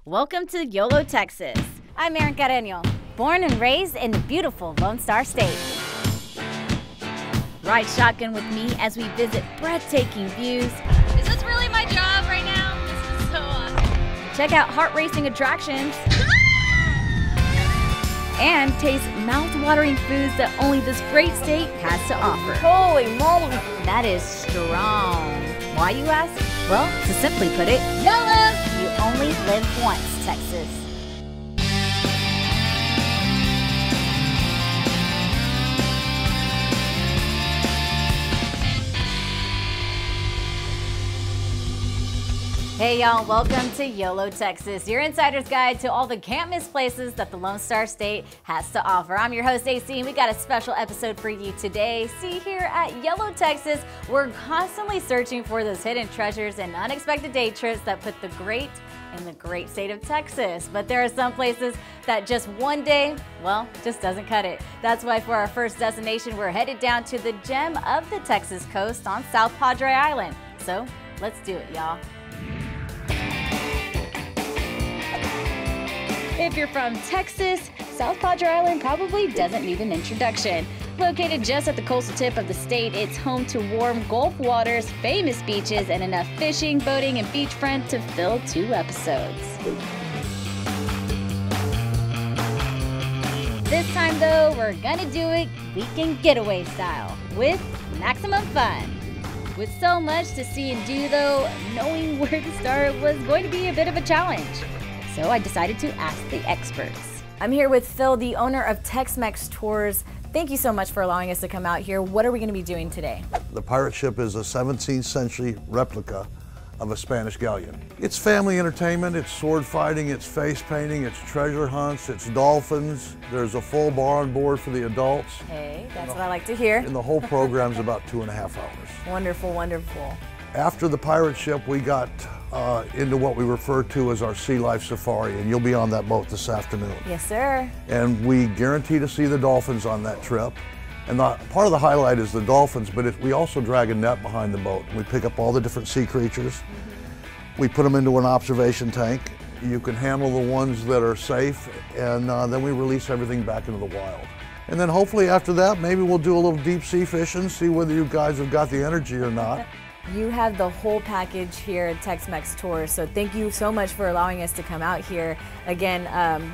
Welcome to YOLO, Texas. I'm Aerin Carreno, born and raised in the beautiful Lone Star State. Ride shotgun with me as we visit breathtaking views. Is this really my job right now? This is so awesome. Check out heart-racing attractions. And taste mouth-watering foods that only this great state has to offer. Holy moly! That is strong. Why, you ask? Well, to simply put it, YOLO! You only live once, Texas. Hey y'all, welcome to YOLO, Texas, your insider's guide to all the can't miss places that the Lone Star State has to offer. I'm your host, AC, and we got a special episode for you today. See, here at YOLO, Texas, we're constantly searching for those hidden treasures and unexpected day trips that put the great in the great state of Texas. But there are some places that just one day, well, just doesn't cut it. That's why for our first destination, we're headed down to the gem of the Texas coast on South Padre Island. So let's do it, y'all. If you're from Texas, South Padre Island probably doesn't need an introduction. Located just at the coastal tip of the state, it's home to warm Gulf waters, famous beaches, and enough fishing, boating, and beachfront to fill 2 episodes. This time though, we're gonna do it weekend getaway style with maximum fun. With so much to see and do though, knowing where to start was going to be a bit of a challenge. So I decided to ask the experts. I'm here with Phil, the owner of Tex-Mex Tours. Thank you so much for allowing us to come out here. What are we going to be doing today? The pirate ship is a 17th century replica of a Spanish galleon. It's family entertainment, it's sword fighting, it's face painting, it's treasure hunts, it's dolphins. There's a full bar on board for the adults. Hey, that's what I like to hear. And the whole program's about 2.5 hours. Wonderful, wonderful. After the pirate ship, we got into what we refer to as our sea life safari, and you'll be on that boat this afternoon. Yes, sir. And we guarantee to see the dolphins on that trip. And part of the highlight is the dolphins, but we also drag a net behind the boat. We pick up all the different sea creatures. We put them into an observation tank. You can handle the ones that are safe, and then we release everything back into the wild. And then hopefully after that, maybe we'll do a little deep sea fishing, see whether you guys have got the energy or not. You have the whole package here at Tex-Mex Tours, so thank you so much for allowing us to come out here. Again,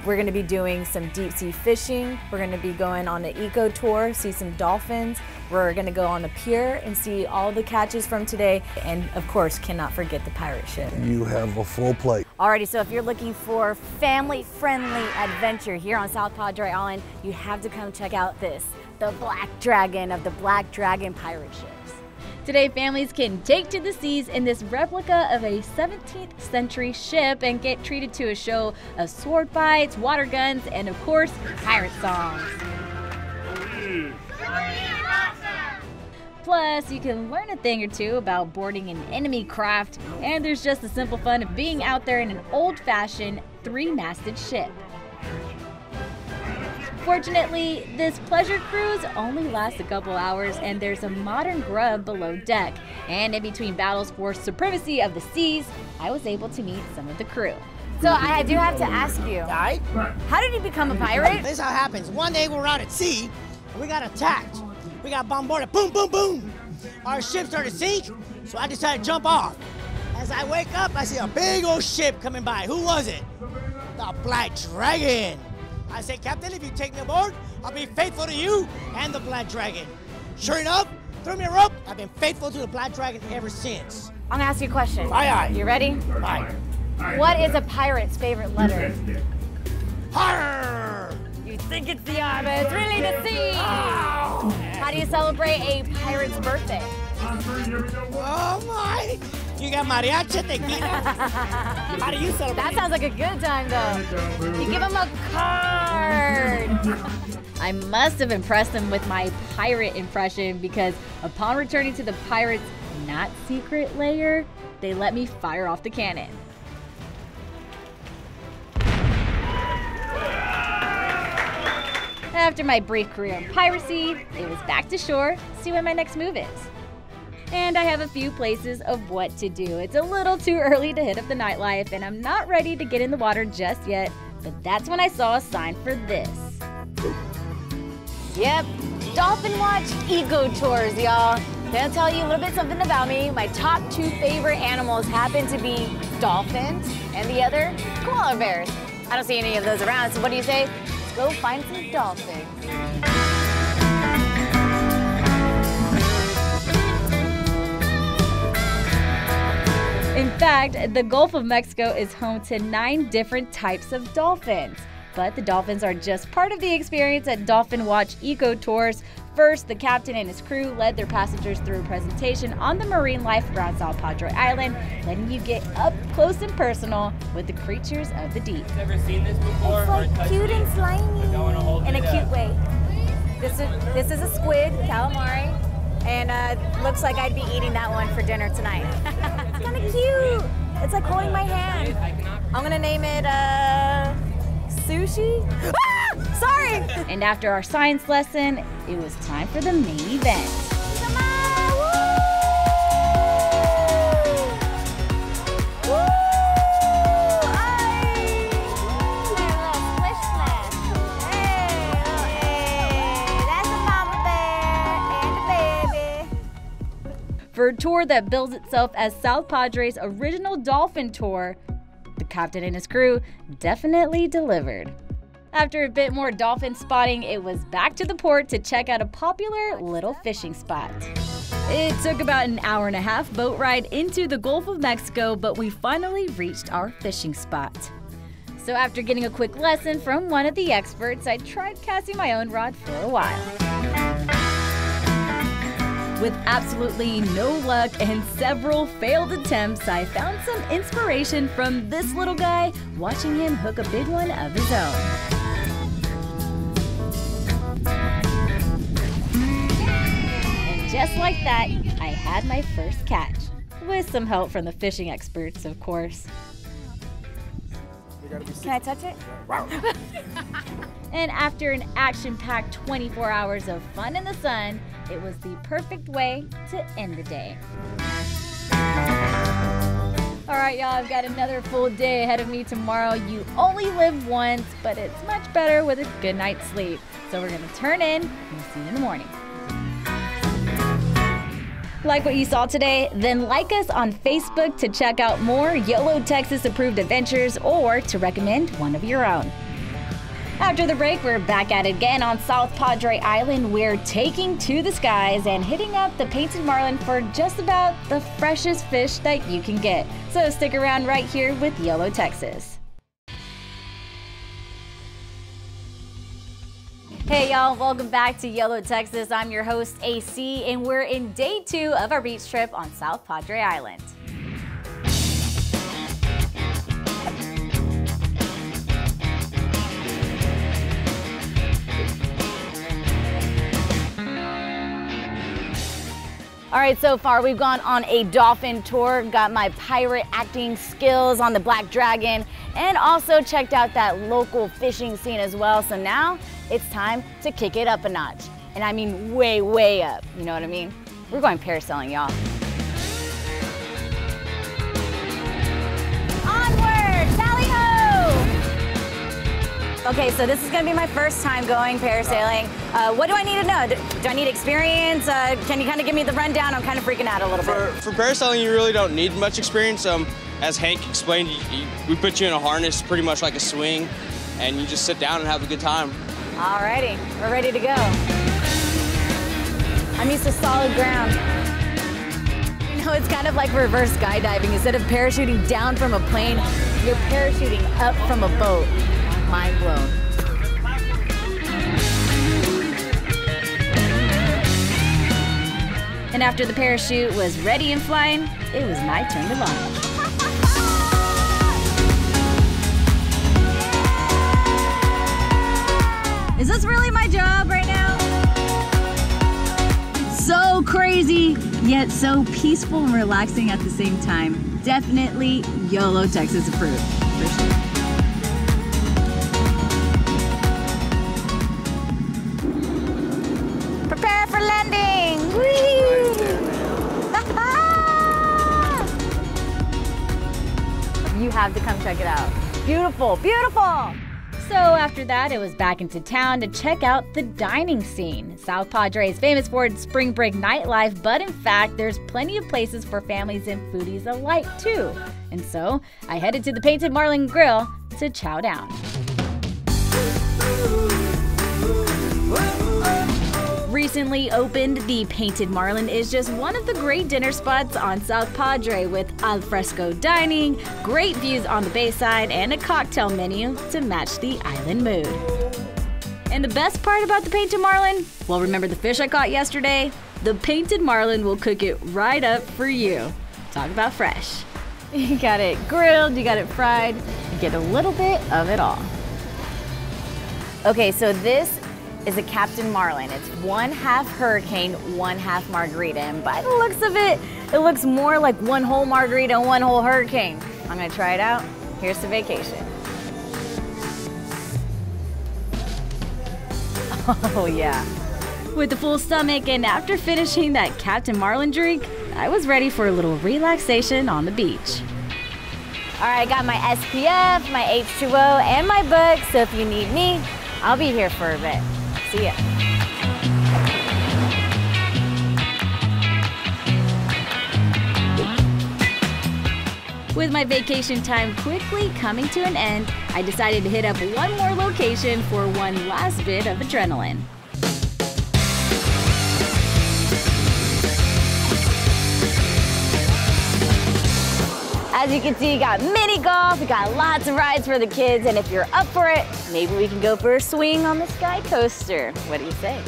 we're going to be doing some deep sea fishing. We're going to be going on an eco tour, see some dolphins. We're going to go on the pier and see all the catches from today. And of course, cannot forget the pirate ship. You have a full plate. Alrighty, so if you're looking for family-friendly adventure here on South Padre Island, you have to come check out this, the Black Dragon of the Black Dragon pirate ships. Today, families can take to the seas in this replica of a 17th century ship and get treated to a show of sword fights, water guns, and of course, pirate songs. Plus, you can learn a thing or two about boarding an enemy craft, and there's just the simple fun of being out there in an old-fashioned 3-masted ship. Fortunately, this pleasure cruise only lasts a couple hours, and there's a modern grub below deck. And in between battles for supremacy of the seas, I was able to meet some of the crew. So I do have to ask you, how did you become a pirate? This is how it happens. One day we're out at sea, and we got attacked. We got bombarded, boom, boom, boom. Our ship started to sink, so I decided to jump off. As I wake up, I see a big old ship coming by. Who was it? The Black Dragon. I say, Captain, if you take me aboard, I'll be faithful to you and the Black Dragon. Sure enough, threw me a rope. I've been faithful to the Black Dragon ever since. I'm gonna ask you a question. Aye, aye. You ready? Aye. What is a pirate's favorite letter? Arr! You think it's the R, but it's really the C. Oh. How do you celebrate a pirate's birthday? Oh my! You got mariachi, tequila? How do you celebrate? That sounds like a good time, though. You give him a card. I must have impressed them with my pirate impression because upon returning to the pirate's not secret lair, they let me fire off the cannon. After my brief career in piracy, it was back to shore, see what my next move is. And I have a few places of what to do. It's a little too early to hit up the nightlife, and I'm not ready to get in the water just yet, but that's when I saw a sign for this. Yep, Dolphin Watch Eco Tours, y'all. Gonna tell you a little bit something about me. My top 2 favorite animals happen to be dolphins and the other, koala bears. I don't see any of those around, so what do you say? Let's go find some dolphins. In fact, the Gulf of Mexico is home to 9 different types of dolphins. But the dolphins are just part of the experience at Dolphin Watch Eco Tours. First, the captain and his crew led their passengers through a presentation on the marine life around South Padre Island, letting you get up close and personal with the creatures of the deep. Ever seen this before? It's like cute and slimy in a cute way. This is a squid, calamari, and looks like I'd be eating that one for dinner tonight. It's kind of cute. It's like holding my hand. I'm gonna name it sushi. Ah! Sorry. And after our science lesson, it was time for the main event. Come on! Woo! Woo! Aye! Little splish splash. Hey, that's a mama bear and a baby. For a tour that bills itself as South Padre's original dolphin tour, the captain and his crew definitely delivered. After a bit more dolphin spotting, it was back to the port to check out a popular little fishing spot. It took about an hour-and-a-half boat ride into the Gulf of Mexico, but we finally reached our fishing spot. So after getting a quick lesson from one of the experts, I tried casting my own rod for a while. With absolutely no luck and several failed attempts, I found some inspiration from this little guy, watching him hook a big one of his own. And just like that, I had my first catch, with some help from the fishing experts, of course. Can I touch it? And after an action-packed 24 hours of fun in the sun, it was the perfect way to end the day. All right, y'all, I've got another full day ahead of me tomorrow. You only live once, but it's much better with a good night's sleep. So we're gonna turn in and see you in the morning. Like what you saw today? Then like us on Facebook to check out more YOLO Texas approved adventures or to recommend one of your own. After the break, we're back at it again on South Padre Island. We're taking to the skies and hitting up the painted marlin for just about the freshest fish that you can get. So stick around right here with YOLO Texas. Hey y'all, welcome back to YOLO Texas. I'm your host AC, and we're in day 2 of our beach trip on South Padre Island. All right, so far we've gone on a dolphin tour, got my pirate acting skills on the Black Dragon, and also checked out that local fishing scene as well. So now it's time to kick it up a notch. And I mean way, way up, you know what I mean? We're going parasailing, y'all. Onward, tally-ho! Okay, so this is gonna be my first time going parasailing. What do I need to know? Do I need experience? Can you kind of give me the rundown? I'm kind of freaking out a little bit. For parasailing, you really don't need much experience. As Hank explained, we put you in a harness, pretty much like a swing, and you just sit down and have a good time. Alrighty, we're ready to go. I'm used to solid ground. You know, it's kind of like reverse skydiving. Instead of parachuting down from a plane, you're parachuting up from a boat. Mind blown. And after the parachute was ready and flying, it was my turn to launch. Is this really my job right now? So crazy, yet so peaceful and relaxing at the same time. Definitely YOLO Texas approved, for sure. Prepare for landing! Whee! check it out. Beautiful, beautiful! So after that, it was back into town to check out the dining scene. South Padre is famous for its spring break nightlife, but in fact, there's plenty of places for families and foodies alike too. And so, I headed to the Painted Marlin Grill to chow down. Recently opened, the Painted Marlin is just one of the great dinner spots on South Padre with al fresco dining, great views on the bayside, and a cocktail menu to match the island mood. And the best part about the Painted Marlin? Well, remember the fish I caught yesterday? The Painted Marlin will cook it right up for you. Talk about fresh. You got it grilled, you got it fried, you get a little bit of it all. Okay, so this is a Captain Marlin. It's 1/2 hurricane, 1/2 margarita. And by the looks of it, it looks more like one whole margarita and one whole hurricane. I'm gonna try it out. Here's the vacation. Oh yeah. With a full stomach and after finishing that Captain Marlin drink, I was ready for a little relaxation on the beach. All right, I got my SPF, my H2O, and my book, so if you need me, I'll be here for a bit. See ya. With my vacation time quickly coming to an end, I decided to hit up one more location for one last bit of adrenaline. As you can see, you got mini golf, you got lots of rides for the kids, and if you're up for it, maybe we can go for a swing on the Sky Coaster. What do you say?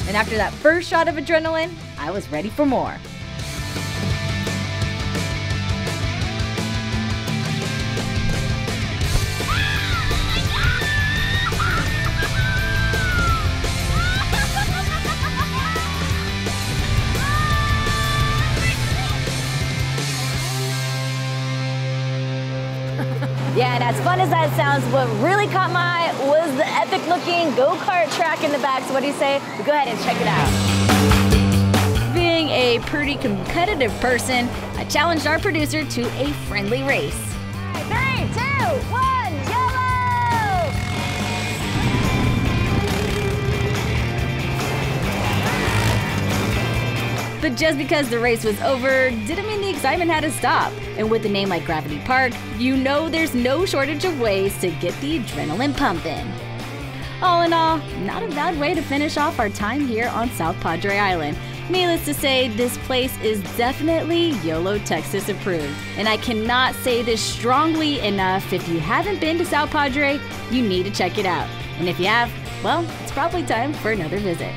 And after that first shot of adrenaline, I was ready for more. Yeah, and as fun as that sounds, what really caught my eye was the epic-looking go-kart track in the back. So what do you say? We go ahead and check it out. Being a pretty competitive person, I challenged our producer to a friendly race. 3, 2, 1, YOLO! But just because the race was over didn't mean the excitement had to stop. And with a name like Gravity Park, you know there's no shortage of ways to get the adrenaline pumping. All in all, not a bad way to finish off our time here on South Padre Island. Needless to say, this place is definitely YOLO Texas approved. And I cannot say this strongly enough, if you haven't been to South Padre, you need to check it out. And if you have, well, it's probably time for another visit.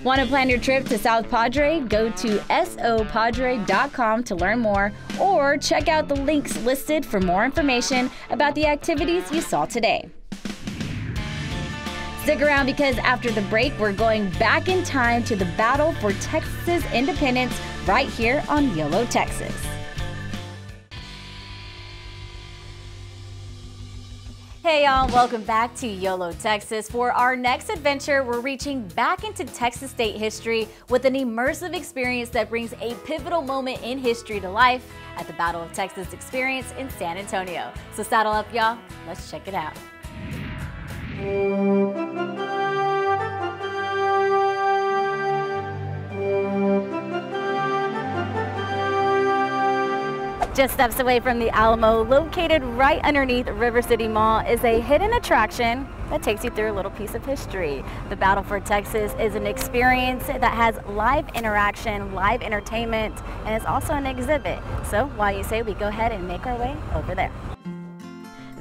Want to plan your trip to South Padre? Go to sopadre.com to learn more, or check out the links listed for more information about the activities you saw today. Stick around because after the break, we're going back in time to the battle for Texas's independence right here on YOLO Texas. Hey y'all, welcome back to YOLO Texas. For our next adventure, we're reaching back into Texas state history with an immersive experience that brings a pivotal moment in history to life at the Battle of Texas experience in San Antonio. So saddle up y'all, let's check it out. Just steps away from the Alamo, located right underneath River City Mall, is a hidden attraction that takes you through a little piece of history. The Battle for Texas is an experience that has live interaction, live entertainment, and it's also an exhibit. So why you say we go ahead and make our way over there.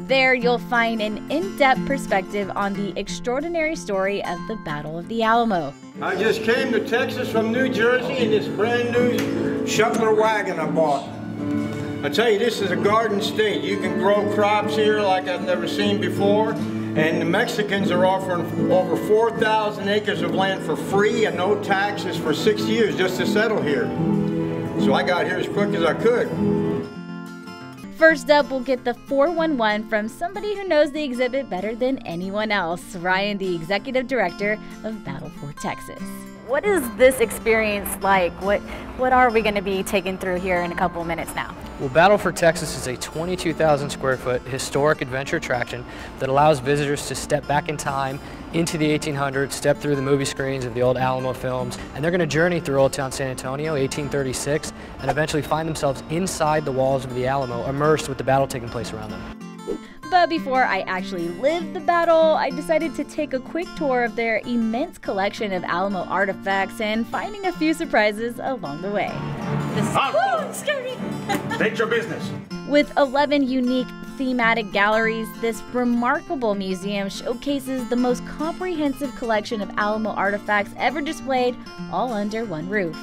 There you'll find an in-depth perspective on the extraordinary story of the Battle of the Alamo. I just came to Texas from New Jersey in this brand new shuttler wagon I bought. I tell you, this is a garden state. You can grow crops here like I've never seen before. And the Mexicans are offering over 4,000 acres of land for free and no taxes for 6 years just to settle here. So I got here as quick as I could. First up, we'll get the 411 from somebody who knows the exhibit better than anyone else, Ryan, the executive director of Battle for Texas. What is this experience like? What are we going to be taking through here in a couple of minutes now? Well, Battle for Texas is a 22,000 square foot historic adventure attraction that allows visitors to step back in time into the 1800s, step through the movie screens of the old Alamo films, and they're going to journey through Old Town San Antonio, 1836, and eventually find themselves inside the walls of the Alamo, immersed with the battle taking place around them. But before I actually lived the battle, I decided to take a quick tour of their immense collection of Alamo artifacts and finding a few surprises along the way. Scary! State your business. With 11 unique thematic galleries, this remarkable museum showcases the most comprehensive collection of Alamo artifacts ever displayed, all under one roof.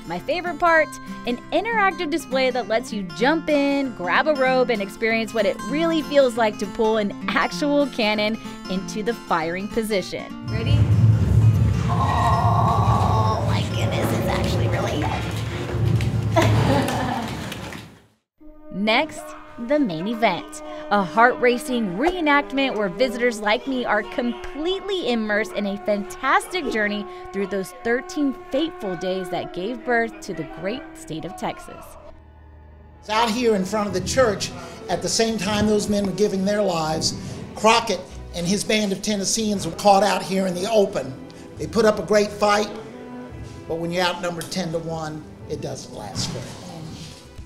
My favorite part, an interactive display that lets you jump in, grab a robe, and experience what it really feels like to pull an actual cannon into the firing position. Ready? Oh my goodness, it's actually really heavy. Next, the main event, a heart-racing reenactment where visitors like me are completely immersed in a fantastic journey through those 13 fateful days that gave birth to the great state of Texas. It's out here in front of the church at the same time those men were giving their lives. Crockett and his band of Tennesseans were caught out here in the open. They put up a great fight, but when you're outnumbered 10-1, it doesn't last very long.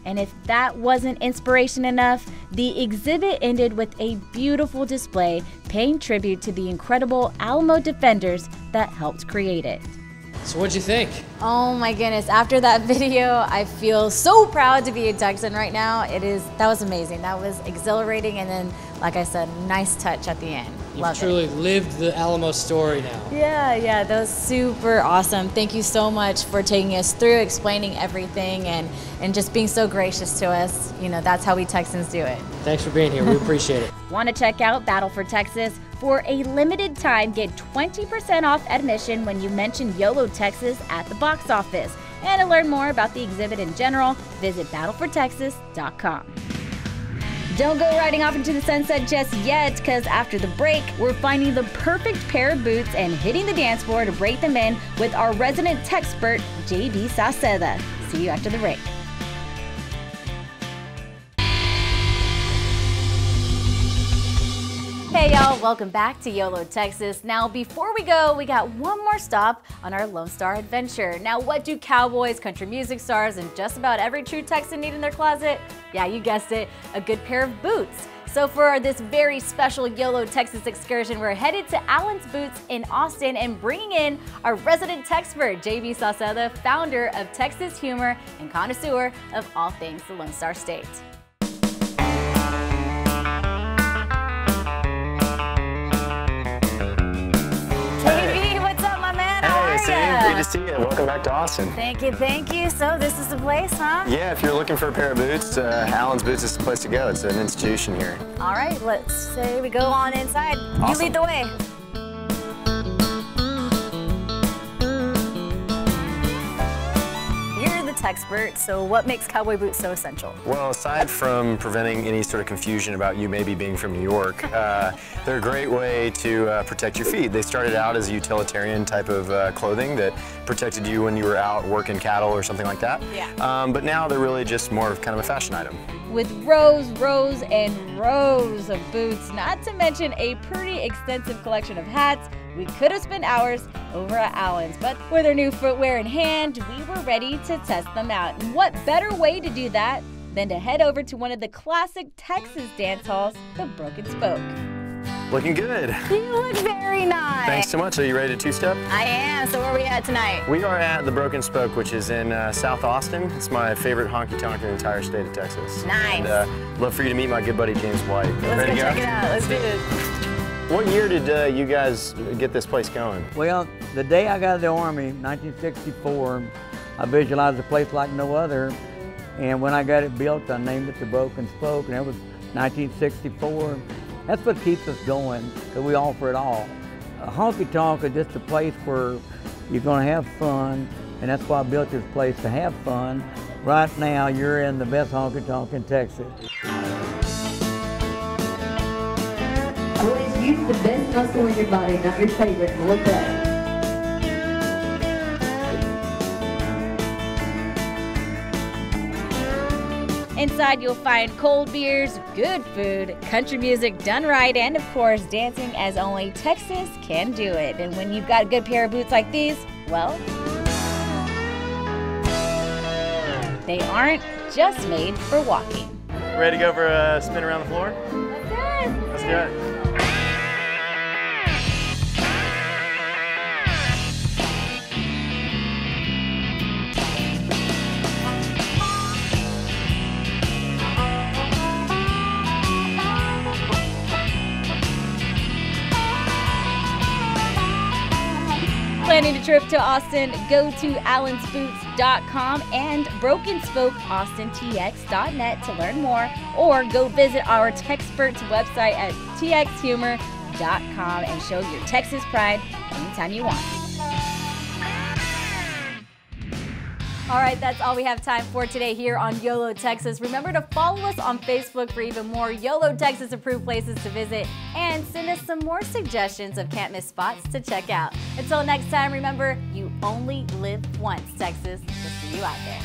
And if that wasn't inspiration enough, the exhibit ended with a beautiful display paying tribute to the incredible Alamo defenders that helped create it. So what'd you think? Oh my goodness, after that video, I feel so proud to be a Texan right now. That was amazing. That was exhilarating, and then, like I said, nice touch at the end. You've truly lived the Alamo story now. Yeah, that was super awesome. Thank you so much for taking us through, explaining everything, and just being so gracious to us. You know, that's how we Texans do it. Thanks for being here, we appreciate it. Want to check out Battle for Texas? For a limited time, get 20% off admission when you mention YOLO Texas at the box office. And to learn more about the exhibit in general, visit battlefortexas.com. Don't go riding off into the sunset just yet, because after the break, we're finding the perfect pair of boots and hitting the dance floor to break them in with our resident Texpert, JB Sauceda. See you after the break. Hey y'all, welcome back to YOLO Texas. Now before we go, we got one more stop on our Lone Star adventure. Now what do cowboys, country music stars, and just about every true Texan need in their closet? Yeah, you guessed it, a good pair of boots. So for this very special YOLO Texas excursion, we're headed to Allen's Boots in Austin and bringing in our resident Texpert, JB Sauceda, founder of Texas Humor and connoisseur of all things the Lone Star State. Good to see you. Welcome back to Austin. Thank you. So this is the place, huh? Yeah, if you're looking for a pair of boots, Allen's Boots is the place to go. It's an institution here. All right, let's say we go on inside. Awesome. You lead the way. You're the Texpert, so what makes cowboy boots so essential? Well, aside from preventing any sort of confusion about you maybe being from New York, they're a great way to protect your feet. They started out as a utilitarian type of clothing that protected you when you were out working cattle or something like that. Yeah. But now they're really just more of kind of a fashion item. With rows and rows of boots, not to mention a pretty extensive collection of hats, we could have spent hours over at Allen's, but with our new footwear in hand, we were ready to test them out. And what better way to do that than to head over to one of the classic Texas dance halls, the Broken Spoke. Looking good. You look very nice. Thanks so much. Are you ready to two-step? I am. So where are we at tonight? We are at the Broken Spoke, which is in South Austin. It's my favorite honky-tonk in the entire state of Texas. Nice. And love for you to meet my good buddy, James White. Let's go check it out. Let's do it. What year did you guys get this place going? Well, the day I got out of the Army, 1964, I visualized a place like no other. And when I got it built, I named it the Broken Spoke, and that was 1964. That's what keeps us going, because we offer it all. A honky tonk is just a place where you're going to have fun, and that's why I built this place, to have fun. Right now, you're in the best honky tonk in Texas. Always use the best muscle in your body, not your favorite. Look up. Inside you'll find cold beers, good food, country music done right, and of course dancing as only Texas can do it. And when you've got a good pair of boots like these, well, they aren't just made for walking. Ready to go for a spin around the floor? Let's do it. Let's do it. Planning a trip to Austin? Go to allensboots.com and BrokenSpokeAustinTX.net to learn more, or go visit our Texperts website at txhumor.com and show your Texas pride anytime you want. All right, that's all we have time for today here on YOLO Texas. Remember to follow us on Facebook for even more YOLO Texas approved places to visit, and send us some more suggestions of can't miss spots to check out. Until next time, remember, you only live once, Texas. We'll see you out there.